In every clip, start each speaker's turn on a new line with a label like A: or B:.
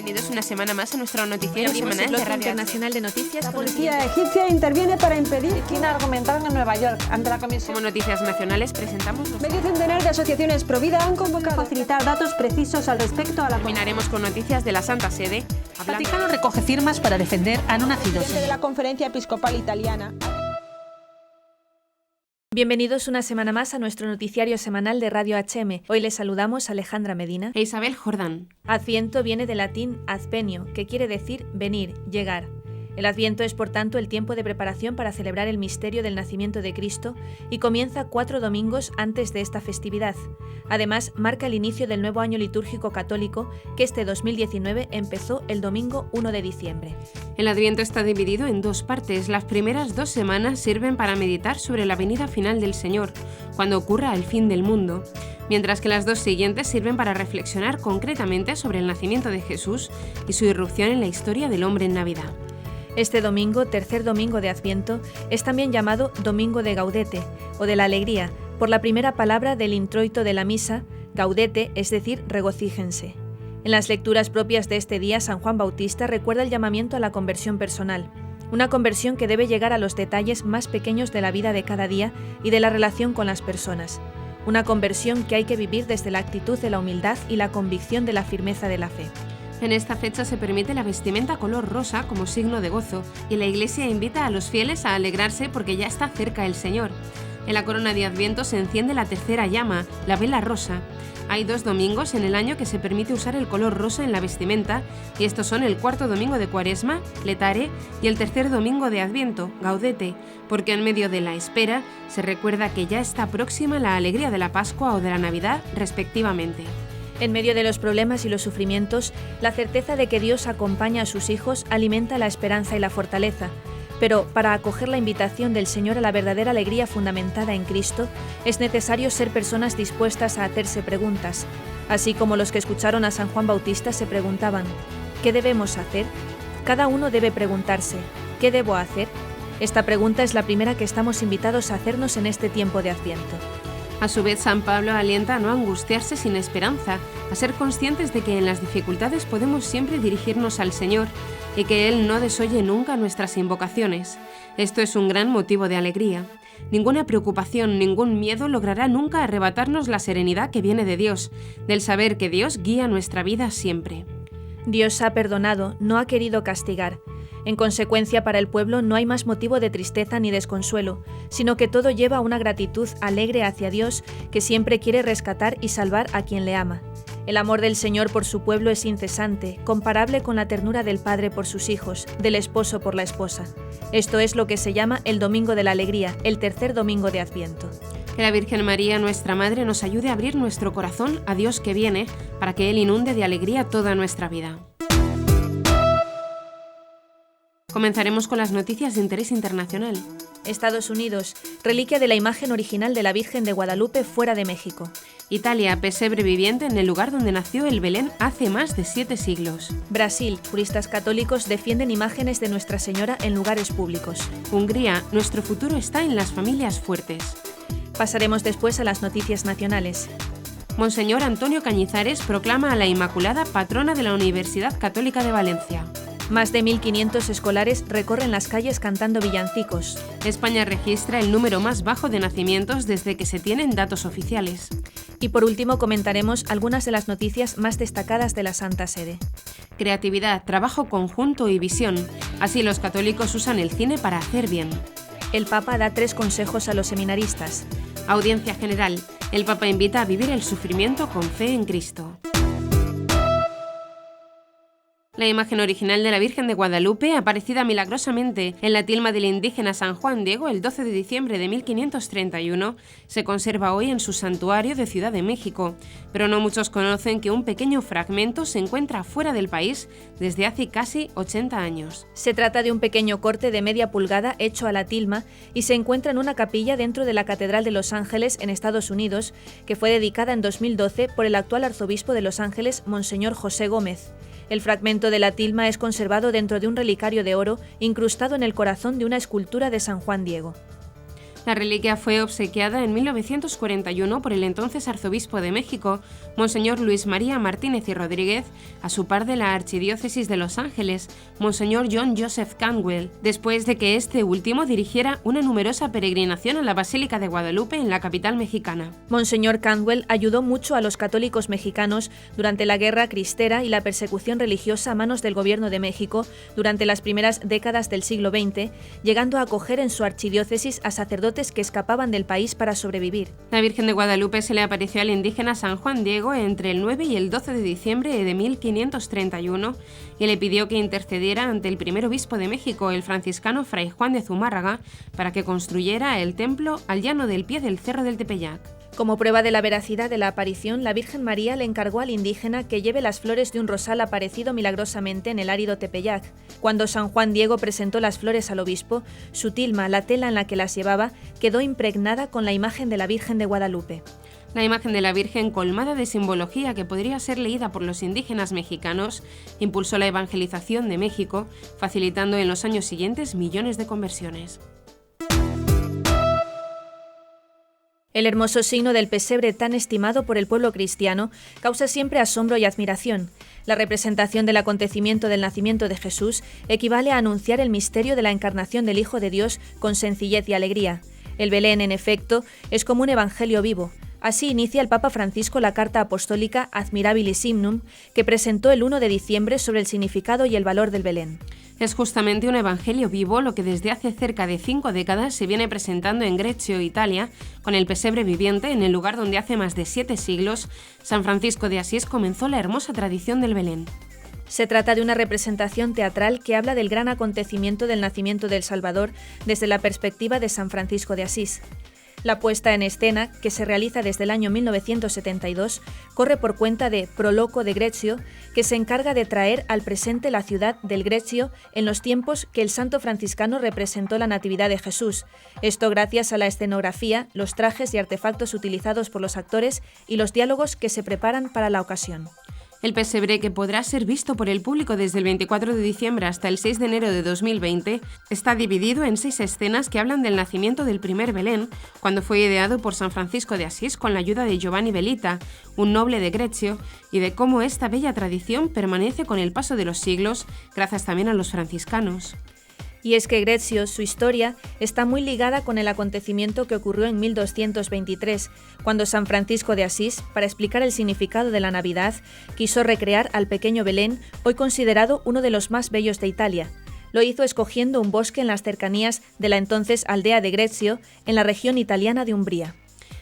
A: Bienvenidos una semana más a nuestro noticiero semanal de Radio
B: Internacional de Noticias.
C: La policía egipcia interviene para impedir China argumentaron en Nueva York ante la comisión.
A: Como noticias nacionales presentamos
C: Medio centenar de asociaciones pro vida han convocado a facilitar datos precisos al respecto a la
A: Terminaremos con noticias de la Santa Sede.
B: El Vaticano recoge firmas para defender a no nacidos.
C: de la Conferencia Episcopal Italiana.
B: Bienvenidos una semana más a nuestro noticiario semanal de Radio HM. Hoy les saludamos Alejandra Medina
A: e Isabel Jordán.
B: Adviento viene del latín advenio, que quiere decir venir, llegar. El Adviento es, por tanto, el tiempo de preparación para celebrar el misterio del nacimiento de Cristo y comienza 4 domingos antes de esta festividad. Además, marca el inicio del nuevo año litúrgico católico, que este 2019 empezó el domingo 1 de diciembre.
A: El Adviento está dividido en 2 partes. Las primeras 2 semanas sirven para meditar sobre la venida final del Señor, cuando ocurra el fin del mundo, mientras que las 2 siguientes sirven para reflexionar concretamente sobre el nacimiento de Jesús y su irrupción en la historia del hombre en Navidad.
B: Este domingo, tercer domingo de Adviento, es también llamado Domingo de Gaudete, o de la Alegría, por la primera palabra del introito de la misa, gaudete, es decir, regocíjense. En las lecturas propias de este día, San Juan Bautista recuerda el llamamiento a la conversión personal, una conversión que debe llegar a los detalles más pequeños de la vida de cada día y de la relación con las personas, una conversión que hay que vivir desde la actitud de la humildad y la convicción de la firmeza de la fe.
A: En esta fecha se permite la vestimenta color rosa como signo de gozo y la Iglesia invita a los fieles a alegrarse porque ya está cerca el Señor. En la corona de Adviento se enciende la tercera llama, la vela rosa. Hay 2 domingos en el año que se permite usar el color rosa en la vestimenta y estos son el 4º domingo de Cuaresma, Letare, y el tercer domingo de Adviento, Gaudete, porque en medio de la espera se recuerda que ya está próxima la alegría de la Pascua o de la Navidad, respectivamente.
B: En medio de los problemas y los sufrimientos, la certeza de que Dios acompaña a sus hijos alimenta la esperanza y la fortaleza. Pero para acoger la invitación del Señor a la verdadera alegría fundamentada en Cristo, es necesario ser personas dispuestas a hacerse preguntas, así como los que escucharon a San Juan Bautista se preguntaban, ¿qué debemos hacer? Cada uno debe preguntarse, ¿qué debo hacer? Esta pregunta es la primera que estamos invitados a hacernos en este tiempo de Adviento.
A: A su vez, San Pablo alienta a no angustiarse sin esperanza, a ser conscientes de que en las dificultades podemos siempre dirigirnos al Señor y que Él no desoye nunca nuestras invocaciones. Esto es un gran motivo de alegría. Ninguna preocupación, ningún miedo logrará nunca arrebatarnos la serenidad que viene de Dios, del saber que Dios guía nuestra vida siempre.
B: Dios ha perdonado, no ha querido castigar. En consecuencia, para el pueblo no hay más motivo de tristeza ni desconsuelo, sino que todo lleva a una gratitud alegre hacia Dios que siempre quiere rescatar y salvar a quien le ama. El amor del Señor por su pueblo es incesante, comparable con la ternura del padre por sus hijos, del esposo por la esposa. Esto es lo que se llama el Domingo de la Alegría, el tercer domingo de Adviento.
A: Que la Virgen María, nuestra Madre, nos ayude a abrir nuestro corazón a Dios que viene, para que Él inunde de alegría toda nuestra vida. Comenzaremos con las noticias de interés internacional.
B: Estados Unidos, reliquia de la imagen original de la Virgen de Guadalupe fuera de México.
A: Italia, pesebre viviente en el lugar donde nació el Belén hace más de 7 siglos.
B: Brasil, juristas católicos defienden imágenes de Nuestra Señora en lugares públicos.
A: Hungría, nuestro futuro está en las familias fuertes.
B: Pasaremos después a las noticias nacionales.
A: Monseñor Antonio Cañizares proclama a la Inmaculada patrona de la Universidad Católica de Valencia.
B: Más de 1.500 escolares recorren las calles cantando villancicos.
A: España registra el número más bajo de nacimientos desde que se tienen datos oficiales.
B: Y por último comentaremos algunas de las noticias más destacadas de la Santa Sede.
A: Creatividad, trabajo conjunto y visión. Así los católicos usan el cine para hacer bien.
B: El Papa da 3 consejos a los seminaristas.
A: Audiencia general. El Papa invita a vivir el sufrimiento con fe en Cristo. La imagen original de la Virgen de Guadalupe, aparecida milagrosamente en la tilma del indígena San Juan Diego el 12 de diciembre de 1531, se conserva hoy en su santuario de Ciudad de México, pero no muchos conocen que un pequeño fragmento se encuentra fuera del país desde hace casi 80 años.
B: Se trata de un pequeño corte de media pulgada hecho a la tilma y se encuentra en una capilla dentro de la Catedral de Los Ángeles en Estados Unidos, que fue dedicada en 2012 por el actual arzobispo de Los Ángeles, Monseñor José Gómez. El fragmento de la tilma es conservado dentro de un relicario de oro incrustado en el corazón de una escultura de San Juan Diego.
A: La reliquia fue obsequiada en 1941 por el entonces arzobispo de México, Monseñor Luis María Martínez y Rodríguez, a su par de la Archidiócesis de Los Ángeles, Monseñor John Joseph Cantwell, después de que este último dirigiera una numerosa peregrinación a la Basílica de Guadalupe en la capital mexicana.
B: Monseñor Cantwell ayudó mucho a los católicos mexicanos durante la Guerra Cristera y la persecución religiosa a manos del gobierno de México durante las primeras décadas del siglo XX, llegando a acoger en su archidiócesis a sacerdotes que escapaban del país para sobrevivir.
A: La Virgen de Guadalupe se le apareció al indígena San Juan Diego entre el 9 y el 12 de diciembre de 1531 y le pidió que intercediera ante el primer obispo de México, el franciscano Fray Juan de Zumárraga, para que construyera el templo al llano del pie del Cerro del Tepeyac.
B: Como prueba de la veracidad de la aparición, la Virgen María le encargó al indígena que lleve las flores de un rosal aparecido milagrosamente en el árido Tepeyac. Cuando San Juan Diego presentó las flores al obispo, su tilma, la tela en la que las llevaba, quedó impregnada con la imagen de la Virgen de Guadalupe.
A: La imagen de la Virgen, colmada de simbología que podría ser leída por los indígenas mexicanos, impulsó la evangelización de México, facilitando en los años siguientes millones de conversiones.
B: El hermoso signo del pesebre, tan estimado por el pueblo cristiano, causa siempre asombro y admiración. La representación del acontecimiento del nacimiento de Jesús equivale a anunciar el misterio de la encarnación del Hijo de Dios con sencillez y alegría. El Belén, en efecto, es como un evangelio vivo. Así inicia el Papa Francisco la carta apostólica Admirabilis Hymnum, que presentó el 1 de diciembre sobre el significado y el valor del Belén.
A: Es justamente un evangelio vivo lo que desde hace cerca de 5 décadas se viene presentando en Greccio, Italia, con el pesebre viviente en el lugar donde hace más de 7 siglos San Francisco de Asís comenzó la hermosa tradición del Belén.
B: Se trata de una representación teatral que habla del gran acontecimiento del nacimiento del Salvador desde la perspectiva de San Francisco de Asís. La puesta en escena, que se realiza desde el año 1972, corre por cuenta de Proloco de Greccio, que se encarga de traer al presente la ciudad del Greccio en los tiempos que el santo franciscano representó la Natividad de Jesús. Esto gracias a la escenografía, los trajes y artefactos utilizados por los actores y los diálogos que se preparan para la ocasión.
A: El pesebre, que podrá ser visto por el público desde el 24 de diciembre hasta el 6 de enero de 2020, está dividido en 6 escenas que hablan del nacimiento del primer Belén, cuando fue ideado por San Francisco de Asís con la ayuda de Giovanni Velita, un noble de Greccio, y de cómo esta bella tradición permanece con el paso de los siglos, gracias también a los franciscanos.
B: Y es que Greccio, su historia, está muy ligada con el acontecimiento que ocurrió en 1223, cuando San Francisco de Asís, para explicar el significado de la Navidad, quiso recrear al pequeño Belén, hoy considerado uno de los más bellos de Italia. Lo hizo escogiendo un bosque en las cercanías de la entonces aldea de Greccio, en la región italiana de Umbría.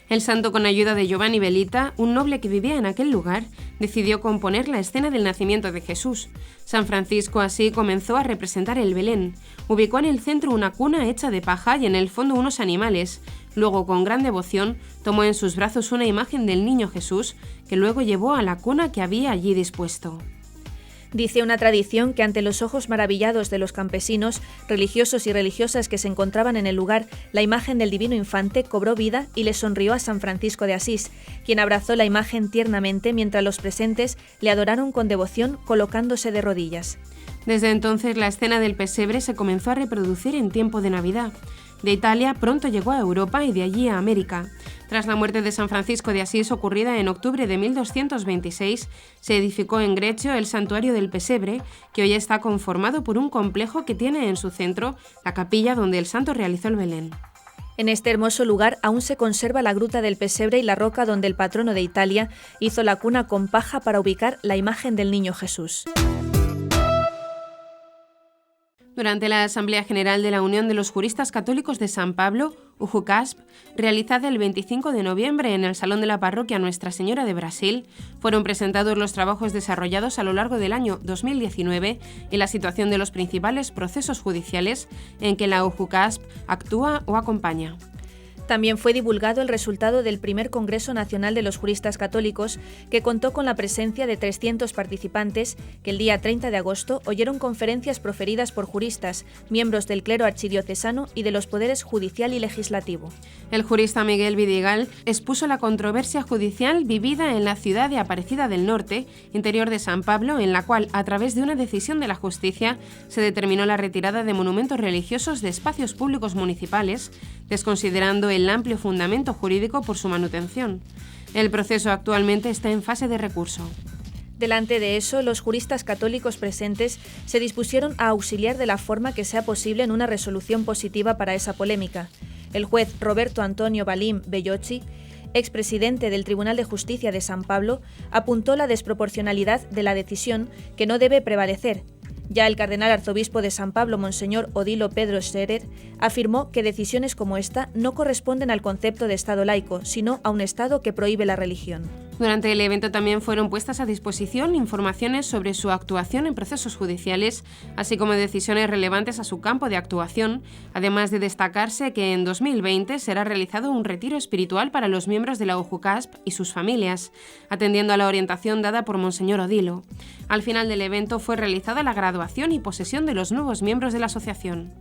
A: El santo, con ayuda de Giovanni Velita, un noble que vivía en aquel lugar, decidió componer la escena del nacimiento de Jesús. San Francisco así comenzó a representar el Belén. Ubicó en el centro una cuna hecha de paja y en el fondo unos animales. Luego, con gran devoción, tomó en sus brazos una imagen del niño Jesús, que luego llevó a la cuna que había allí dispuesto.
B: Dice una tradición que ante los ojos maravillados de los campesinos, religiosos y religiosas que se encontraban en el lugar, la imagen del divino infante cobró vida y le sonrió a San Francisco de Asís, quien abrazó la imagen tiernamente mientras los presentes le adoraron con devoción colocándose de rodillas.
A: Desde entonces la escena del pesebre se comenzó a reproducir en tiempo de Navidad. De Italia pronto llegó a Europa y de allí a América. Tras la muerte de San Francisco de Asís, ocurrida en octubre de 1226, se edificó en Greccio el santuario del pesebre, que hoy está conformado por un complejo que tiene en su centro la capilla donde el santo realizó el Belén.
B: En este hermoso lugar aún se conserva la gruta del pesebre y la roca donde el patrono de Italia hizo la cuna con paja para ubicar la imagen del niño Jesús.
A: Durante la Asamblea General de la Unión de los Juristas Católicos de San Pablo, UJUCASP, realizada el 25 de noviembre en el Salón de la Parroquia Nuestra Señora de Brasil, fueron presentados los trabajos desarrollados a lo largo del año 2019 y la situación de los principales procesos judiciales en que la UJUCASP actúa o acompaña.
B: También fue divulgado el resultado del primer Congreso Nacional de los Juristas Católicos, que contó con la presencia de 300 participantes que el día 30 de agosto oyeron conferencias proferidas por juristas, miembros del clero archidiocesano y de los poderes judicial y legislativo.
A: El jurista Miguel Vidigal expuso la controversia judicial vivida en la ciudad de Aparecida del Norte, interior de San Pablo, en la cual, a través de una decisión de la justicia, se determinó la retirada de monumentos religiosos de espacios públicos municipales, desconsiderando el amplio fundamento jurídico por su manutención. El proceso actualmente está en fase de recurso.
B: Delante de eso, los juristas católicos presentes se dispusieron a auxiliar de la forma que sea posible en una resolución positiva para esa polémica. El juez Roberto Antonio Balim Bellocchi, expresidente del Tribunal de Justicia de San Pablo, apuntó la desproporcionalidad de la decisión que no debe prevalecer. Ya el cardenal arzobispo de San Pablo, Monseñor Odilo Pedro Scherer, afirmó que decisiones como esta no corresponden al concepto de Estado laico, sino a un Estado que prohíbe la religión.
A: Durante el evento también fueron puestas a disposición informaciones sobre su actuación en procesos judiciales, así como decisiones relevantes a su campo de actuación, además de destacarse que en 2020 será realizado un retiro espiritual para los miembros de la UJUCASP y sus familias, atendiendo a la orientación dada por Monseñor Odilo. Al final del evento fue realizada la graduación y posesión de los nuevos miembros de la asociación.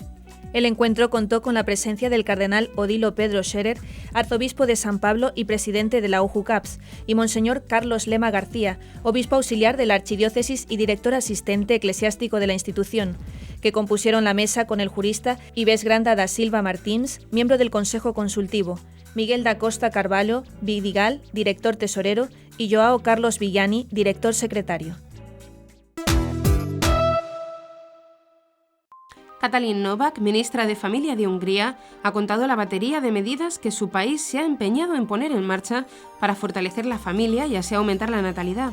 B: El encuentro contó con la presencia del cardenal Odilo Pedro Scherer, arzobispo de San Pablo y presidente de la UJUCAPS, y Monseñor Carlos Lema García, obispo auxiliar de la archidiócesis y director asistente eclesiástico de la institución, que compusieron la mesa con el jurista Ives Granda da Silva Martins, miembro del Consejo Consultivo, Miguel da Costa Carvalho Vidigal, director tesorero, y Joao Carlos Villani, director secretario.
A: Katalin Novák, ministra de Familia de Hungría, ha contado la batería de medidas que su país se ha empeñado en poner en marcha para fortalecer la familia y así aumentar la natalidad.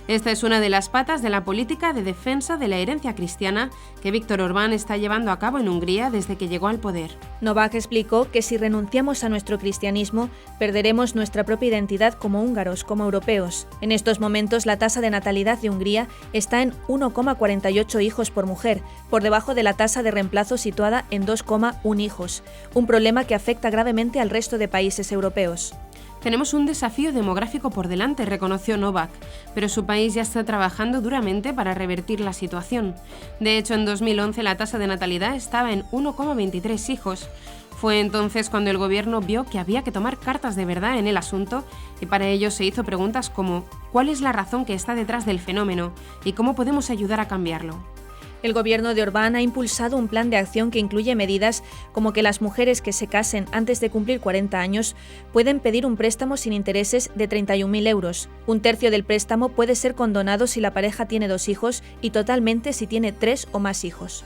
A: Esta es una de las patas de la política de defensa de la herencia cristiana que Viktor Orbán está llevando a cabo en Hungría desde que llegó al poder.
B: Novák explicó que si renunciamos a nuestro cristianismo, perderemos nuestra propia identidad como húngaros, como europeos. En estos momentos, la tasa de natalidad de Hungría está en 1,48 hijos por mujer, por debajo de la tasa de reemplazo situada en 2,1 hijos, un problema que afecta gravemente al resto de países europeos.
A: Tenemos un desafío demográfico por delante, reconoció Novák, pero su país ya está trabajando duramente para revertir la situación. De hecho, en 2011 la tasa de natalidad estaba en 1,23 hijos. Fue entonces cuando el gobierno vio que había que tomar cartas de verdad en el asunto y para ello se hizo preguntas como ¿cuál es la razón que está detrás del fenómeno y cómo podemos ayudar a cambiarlo?
B: El gobierno de Orbán ha impulsado un plan de acción que incluye medidas como que las mujeres que se casen antes de cumplir 40 años pueden pedir un préstamo sin intereses de 31.000 euros. Un tercio del préstamo puede ser condonado si la pareja tiene 2 hijos y totalmente si tiene 3 o más hijos.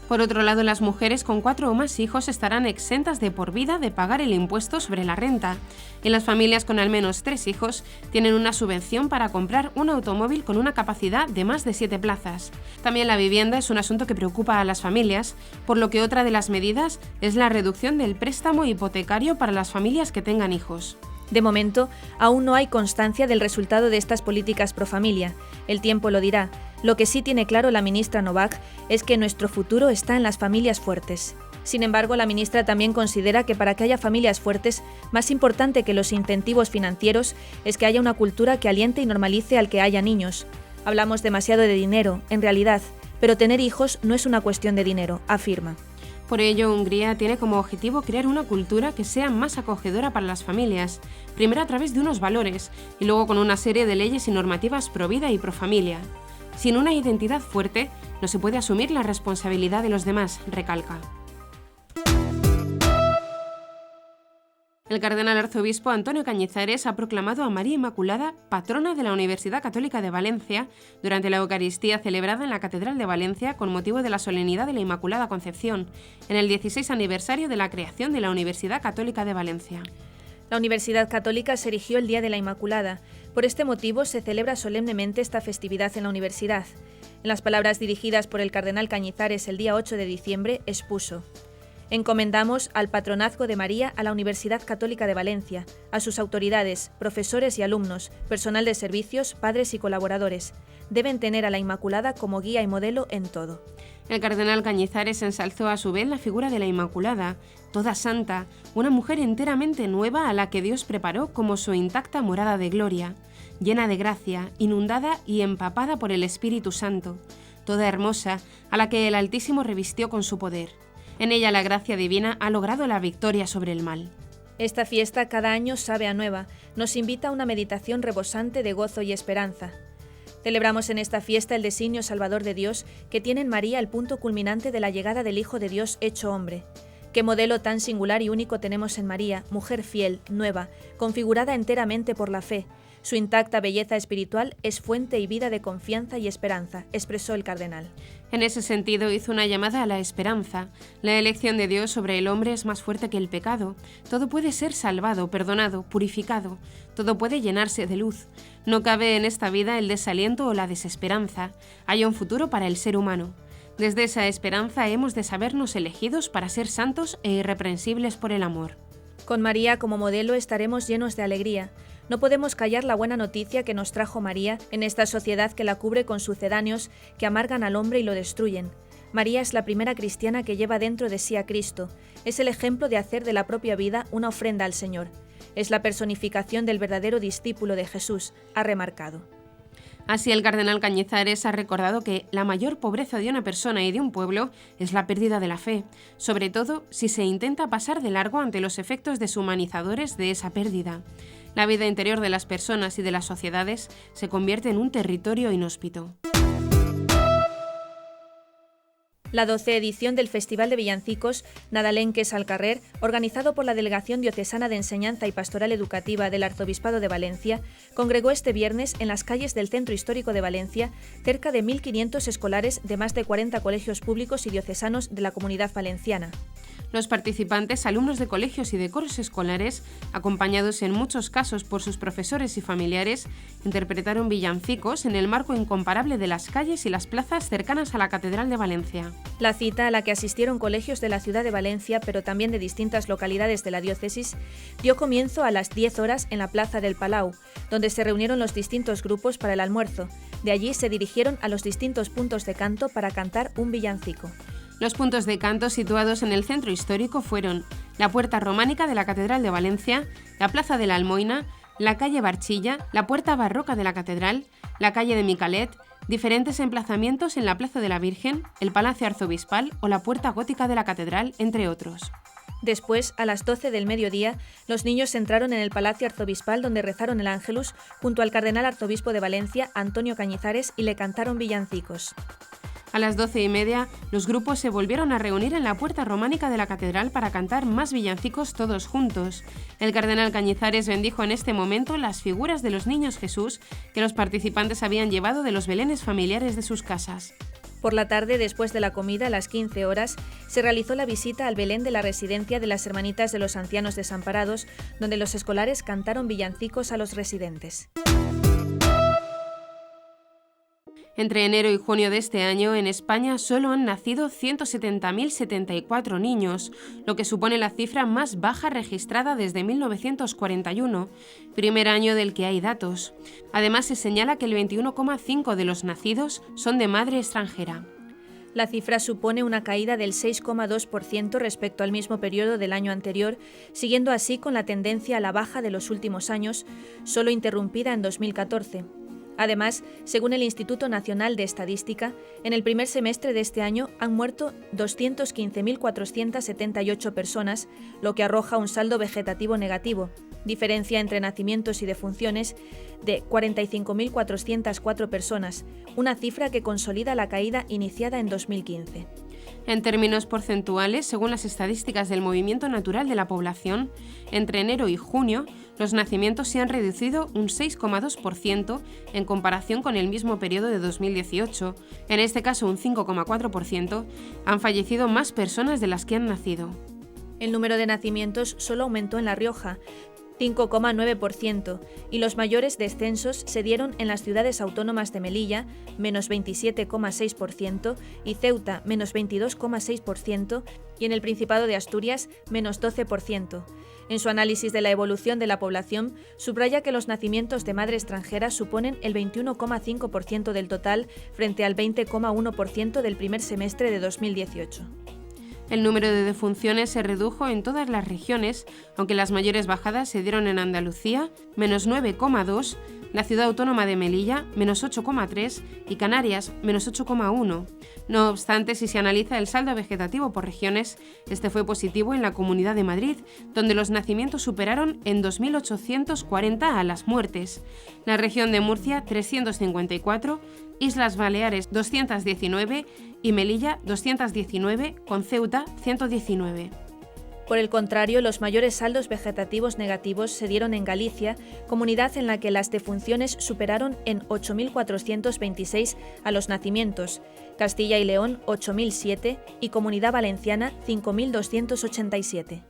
A: Por otro lado, las mujeres con 4 o más hijos estarán exentas de por vida de pagar el impuesto sobre la renta. Y las familias con al menos 3 hijos tienen una subvención para comprar un automóvil con una capacidad de más de 7 plazas. También la vivienda es un asunto que preocupa a las familias, por lo que otra de las medidas es la reducción del préstamo hipotecario para las familias que tengan hijos.
B: De momento, aún no hay constancia del resultado de estas políticas pro familia. El tiempo lo dirá. Lo que sí tiene claro la ministra Novák es que nuestro futuro está en las familias fuertes. Sin embargo, la ministra también considera que para que haya familias fuertes, más importante que los incentivos financieros es que haya una cultura que aliente y normalice al que haya niños. Hablamos demasiado de dinero, en realidad, pero tener hijos no es una cuestión de dinero, afirma.
A: Por ello, Hungría tiene como objetivo crear una cultura que sea más acogedora para las familias, primero a través de unos valores y luego con una serie de leyes y normativas pro vida y pro familia. Sin una identidad fuerte, no se puede asumir la responsabilidad de los demás, recalca. El cardenal arzobispo Antonio Cañizares ha proclamado a María Inmaculada patrona de la Universidad Católica de Valencia durante la Eucaristía celebrada en la Catedral de Valencia con motivo de la solemnidad de la Inmaculada Concepción, en el 16 aniversario de la creación de la Universidad Católica de Valencia.
B: La Universidad Católica se erigió el Día de la Inmaculada. Por este motivo se celebra solemnemente esta festividad en la universidad. En las palabras dirigidas por el cardenal Cañizares el día 8 de diciembre, expuso: encomendamos al patronazgo de María a la Universidad Católica de Valencia, a sus autoridades, profesores y alumnos, personal de servicios, padres y colaboradores. Deben tener a la Inmaculada como guía y modelo en todo.
A: El cardenal Cañizares ensalzó a su vez la figura de la Inmaculada, toda santa, una mujer enteramente nueva a la que Dios preparó como su intacta morada de gloria, llena de gracia, inundada y empapada por el Espíritu Santo, toda hermosa, a la que el Altísimo revistió con su poder. En ella la gracia divina ha logrado la victoria sobre el mal.
B: Esta fiesta cada año sabe a nueva, nos invita a una meditación rebosante de gozo y esperanza. Celebramos en esta fiesta el designio salvador de Dios que tiene en María el punto culminante de la llegada del Hijo de Dios hecho hombre. Qué modelo tan singular y único tenemos en María, mujer fiel, nueva, configurada enteramente por la fe. Su intacta belleza espiritual es fuente y vida de confianza y esperanza, expresó el cardenal.
A: En ese sentido hizo una llamada a la esperanza. La elección de Dios sobre el hombre es más fuerte que el pecado. Todo puede ser salvado, perdonado, purificado. Todo puede llenarse de luz. No cabe en esta vida el desaliento o la desesperanza. Hay un futuro para el ser humano. Desde esa esperanza hemos de sabernos elegidos para ser santos e irreprensibles por el amor.
B: Con María como modelo estaremos llenos de alegría. No podemos callar la buena noticia que nos trajo María en esta sociedad que la cubre con sucedáneos que amargan al hombre y lo destruyen. María es la primera cristiana que lleva dentro de sí a Cristo. Es el ejemplo de hacer de la propia vida una ofrenda al Señor. Es la personificación del verdadero discípulo de Jesús, ha remarcado.
A: Así el cardenal Cañizares ha recordado que la mayor pobreza de una persona y de un pueblo es la pérdida de la fe, sobre todo si se intenta pasar de largo ante los efectos deshumanizadores de esa pérdida. La vida interior de las personas y de las sociedades se convierte en un territorio inhóspito.
B: La 12ª edición del Festival de Villancicos Nadalenques al Carrer, organizado por la Delegación Diocesana de Enseñanza y Pastoral Educativa del Arzobispado de Valencia, congregó este viernes en las calles del Centro Histórico de Valencia cerca de 1.500 escolares de más de 40 colegios públicos y diocesanos de la Comunidad Valenciana.
A: Los participantes, alumnos de colegios y de coros escolares, acompañados en muchos casos por sus profesores y familiares, interpretaron villancicos en el marco incomparable de las calles y las plazas cercanas a la Catedral de Valencia.
B: La cita, a la que asistieron colegios de la ciudad de Valencia, pero también de distintas localidades de la diócesis, dio comienzo a las 10 horas en la Plaza del Palau, donde se reunieron los distintos grupos para el almuerzo. De allí se dirigieron a los distintos puntos de canto para cantar un villancico.
A: Los puntos de canto situados en el centro histórico fueron la Puerta Románica de la Catedral de Valencia, la Plaza de la Almoina, la calle Barchilla, la Puerta Barroca de la Catedral, la calle de Micalet, diferentes emplazamientos en la Plaza de la Virgen, el Palacio Arzobispal o la Puerta Gótica de la Catedral, entre otros.
B: Después, a las 12 del mediodía, los niños entraron en el Palacio Arzobispal donde rezaron el Ángelus junto al cardenal arzobispo de Valencia, Antonio Cañizares, y le cantaron villancicos.
A: A las 12:30, los grupos se volvieron a reunir en la Puerta Románica de la Catedral para cantar más villancicos todos juntos. El cardenal Cañizares bendijo en este momento las figuras de los niños Jesús que los participantes habían llevado de los belenes familiares de sus casas.
B: Por la tarde, después de la comida, a las 15 horas, se realizó la visita al Belén de la residencia de las Hermanitas de los Ancianos Desamparados, donde los escolares cantaron villancicos a los residentes.
A: Entre enero y junio de este año, en España solo han nacido 170.074 niños, lo que supone la cifra más baja registrada desde 1941, primer año del que hay datos. Además, se señala que el 21,5% de los nacidos son de madre extranjera.
B: La cifra supone una caída del 6,2% respecto al mismo periodo del año anterior, siguiendo así con la tendencia a la baja de los últimos años, solo interrumpida en 2014. Además, según el Instituto Nacional de Estadística, en el primer semestre de este año han muerto 215.478 personas, lo que arroja un saldo vegetativo negativo, diferencia entre nacimientos y defunciones de 45.404 personas, una cifra que consolida la caída iniciada en 2015.
A: En términos porcentuales, según las estadísticas del Movimiento Natural de la Población, entre enero y junio, los nacimientos se han reducido un 6,2% en comparación con el mismo periodo de 2018. En este caso, un 5,4%, han fallecido más personas de las que han nacido.
B: El número de nacimientos solo aumentó en La Rioja, 5,9%, y los mayores descensos se dieron en las ciudades autónomas de Melilla, menos 27,6%, y Ceuta, menos 22,6%, y en el Principado de Asturias, menos 12%. En su análisis de la evolución de la población, subraya que los nacimientos de madre extranjera suponen el 21,5% del total frente al 20,1% del primer semestre de 2018.
A: El número de defunciones se redujo en todas las regiones, aunque las mayores bajadas se dieron en Andalucía, menos 9,2%, la ciudad autónoma de Melilla, menos 8,3%, y Canarias, menos 8,1%. No obstante, si se analiza el saldo vegetativo por regiones, este fue positivo en la Comunidad de Madrid, donde los nacimientos superaron en 2.840 a las muertes. La región de Murcia, 354, Islas Baleares, 219 y Melilla, 219, con Ceuta, 119.
B: Por el contrario, los mayores saldos vegetativos negativos se dieron en Galicia, comunidad en la que las defunciones superaron en 8.426 a los nacimientos, Castilla y León 8.007 y Comunidad Valenciana 5.287.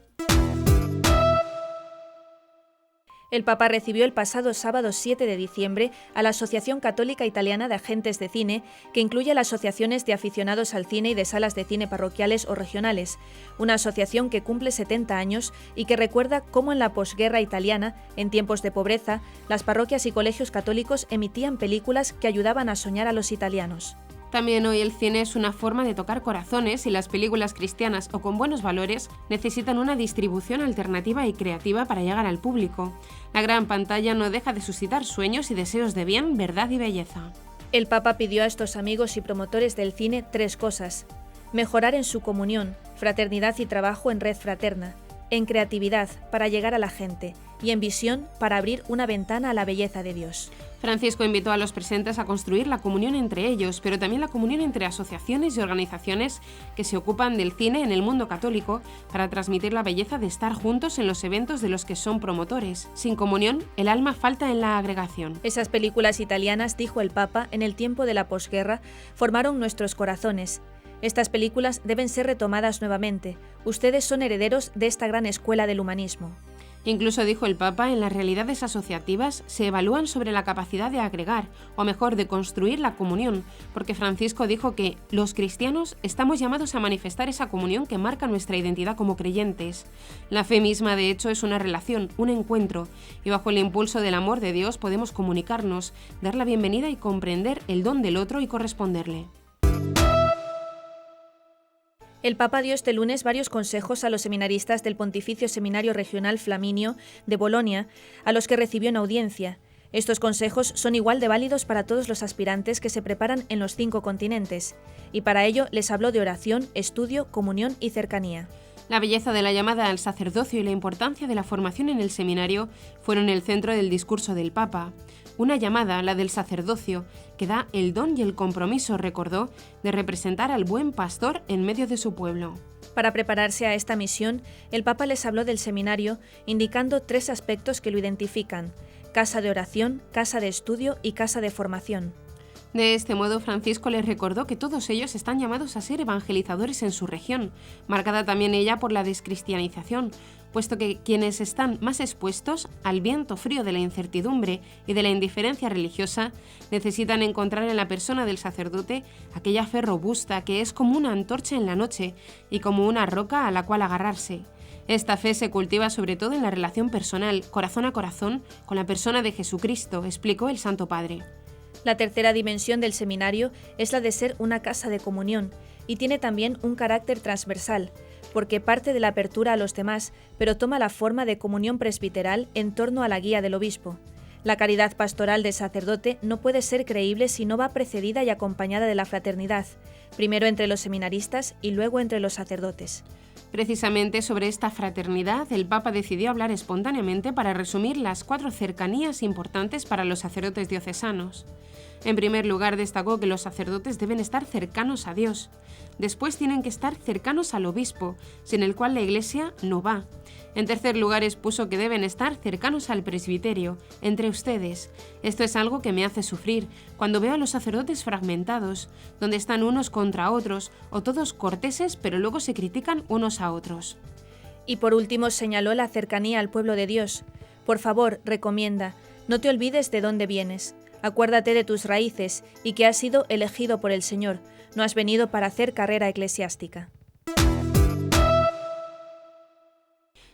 B: El Papa recibió el pasado sábado 7 de diciembre a la Asociación Católica Italiana de Agentes de Cine, que incluye las asociaciones de aficionados al cine y de salas de cine parroquiales o regionales, una asociación que cumple 70 años y que recuerda cómo en la posguerra italiana, en tiempos de pobreza, las parroquias y colegios católicos emitían películas que ayudaban a soñar a los italianos.
A: También hoy el cine es una forma de tocar corazones y las películas cristianas o con buenos valores necesitan una distribución alternativa y creativa para llegar al público. La gran pantalla no deja de suscitar sueños y deseos de bien, verdad y belleza.
B: El Papa pidió a estos amigos y promotores del cine 3 cosas: mejorar en su comunión, fraternidad y trabajo en red fraterna, en creatividad para llegar a la gente y en visión para abrir una ventana a la belleza de Dios.
A: Francisco invitó a los presentes a construir la comunión entre ellos, pero también la comunión entre asociaciones y organizaciones que se ocupan del cine en el mundo católico para transmitir la belleza de estar juntos en los eventos de los que son promotores. Sin comunión, el alma falta en la agregación.
B: Esas películas italianas, dijo el Papa, en el tiempo de la posguerra, formaron nuestros corazones. Estas películas deben ser retomadas nuevamente. Ustedes son herederos de esta gran escuela del humanismo.
A: Incluso, dijo el Papa, en las realidades asociativas se evalúan sobre la capacidad de agregar, o mejor, de construir la comunión, porque Francisco dijo que los cristianos estamos llamados a manifestar esa comunión que marca nuestra identidad como creyentes. La fe misma, de hecho, es una relación, un encuentro, y bajo el impulso del amor de Dios podemos comunicarnos, dar la bienvenida y comprender el don del otro y corresponderle.
B: El Papa dio este lunes varios consejos a los seminaristas del Pontificio Seminario Regional Flaminio de Bolonia, a los que recibió en audiencia. Estos consejos son igual de válidos para todos los aspirantes que se preparan en los 5 continentes, y para ello les habló de oración, estudio, comunión y cercanía.
A: La belleza de la llamada al sacerdocio y la importancia de la formación en el seminario fueron el centro del discurso del Papa. Una llamada, la del sacerdocio, que da el don y el compromiso, recordó, de representar al buen pastor en medio de su pueblo.
B: Para prepararse a esta misión, el Papa les habló del seminario, indicando 3 aspectos que lo identifican: casa de oración, casa de estudio y casa de formación.
A: De este modo, Francisco les recordó que todos ellos están llamados a ser evangelizadores en su región, marcada también ella por la descristianización, puesto que quienes están más expuestos al viento frío de la incertidumbre y de la indiferencia religiosa necesitan encontrar en la persona del sacerdote aquella fe robusta que es como una antorcha en la noche y como una roca a la cual agarrarse. Esta fe se cultiva sobre todo en la relación personal, corazón a corazón, con la persona de Jesucristo, explicó el Santo Padre.
B: La tercera dimensión del seminario es la de ser una casa de comunión y tiene también un carácter transversal, porque parte de la apertura a los demás, pero toma la forma de comunión presbiteral en torno a la guía del obispo. La caridad pastoral del sacerdote no puede ser creíble si no va precedida y acompañada de la fraternidad, primero entre los seminaristas y luego entre los sacerdotes.
A: Precisamente sobre esta fraternidad, el Papa decidió hablar espontáneamente para resumir las 4 cercanías importantes para los sacerdotes diocesanos. En primer lugar, destacó que los sacerdotes deben estar cercanos a Dios. Después tienen que estar cercanos al obispo, sin el cual la Iglesia no va. En tercer lugar, expuso que deben estar cercanos al presbiterio, entre ustedes. Esto es algo que me hace sufrir, cuando veo a los sacerdotes fragmentados, donde están unos contra otros, o todos corteses, pero luego se critican unos a otros.
B: Y por último, señaló la cercanía al pueblo de Dios. Por favor, recomienda, no te olvides de dónde vienes. Acuérdate de tus raíces y que has sido elegido por el Señor. No has venido para hacer carrera eclesiástica.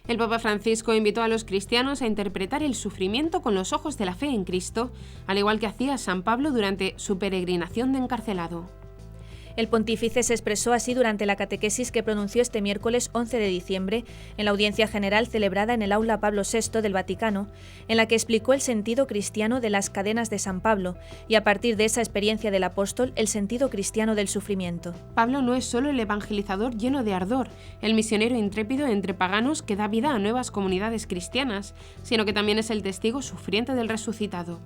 A: El Papa Francisco invitó a los cristianos a interpretar el sufrimiento con los ojos de la fe en Cristo, al igual que hacía San Pablo durante su peregrinación de encarcelado.
B: El pontífice se expresó así durante la catequesis que pronunció este miércoles 11 de diciembre en la audiencia general celebrada en el Aula Pablo VI del Vaticano, en la que explicó el sentido cristiano de las cadenas de San Pablo y, a partir de esa experiencia del apóstol, el sentido cristiano del sufrimiento.
A: Pablo no es solo el evangelizador lleno de ardor, el misionero intrépido entre paganos que da vida a nuevas comunidades cristianas, sino que también es el testigo sufriente del resucitado.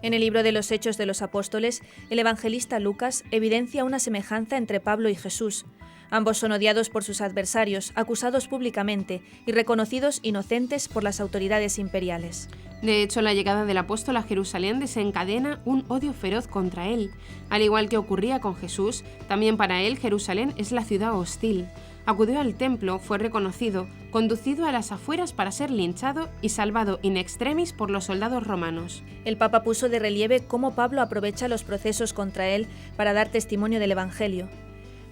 B: En el libro de los Hechos de los Apóstoles, el evangelista Lucas evidencia una semejanza entre Pablo y Jesús. Ambos son odiados por sus adversarios, acusados públicamente y reconocidos inocentes por las autoridades imperiales.
A: De hecho, la llegada del apóstol a Jerusalén desencadena un odio feroz contra él. Al igual que ocurría con Jesús, también para él Jerusalén es la ciudad hostil. Acudió al templo, fue reconocido, conducido a las afueras para ser linchado y salvado in extremis por los soldados romanos.
B: El Papa puso de relieve cómo Pablo aprovecha los procesos contra él para dar testimonio del Evangelio.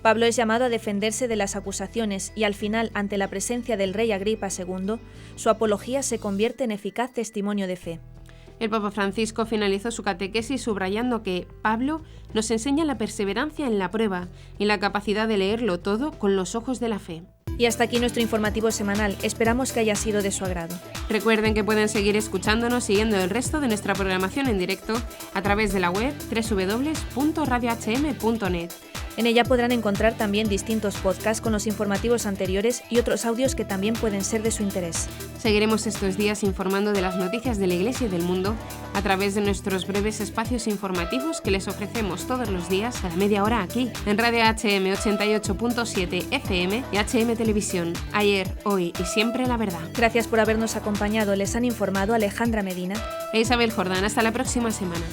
B: Pablo es llamado a defenderse de las acusaciones y al final, ante la presencia del rey Agripa II, su apología se convierte en eficaz testimonio de fe.
A: El Papa Francisco finalizó su catequesis subrayando que Pablo nos enseña la perseverancia en la prueba y la capacidad de leerlo todo con los ojos de la fe.
B: Y hasta aquí nuestro informativo semanal. Esperamos que haya sido de su agrado.
A: Recuerden que pueden seguir escuchándonos siguiendo el resto de nuestra programación en directo a través de la web www.radiohm.net.
B: En ella podrán encontrar también distintos podcasts con los informativos anteriores y otros audios que también pueden ser de su interés.
A: Seguiremos estos días informando de las noticias de la Iglesia y del mundo a través de nuestros breves espacios informativos que les ofrecemos todos los días a la media hora aquí, en Radio HM 88.7 FM y HM Televisión. Ayer, hoy y siempre la verdad.
B: Gracias por habernos acompañado. Les han informado Alejandra Medina
A: e Isabel Jordán. Hasta la próxima semana.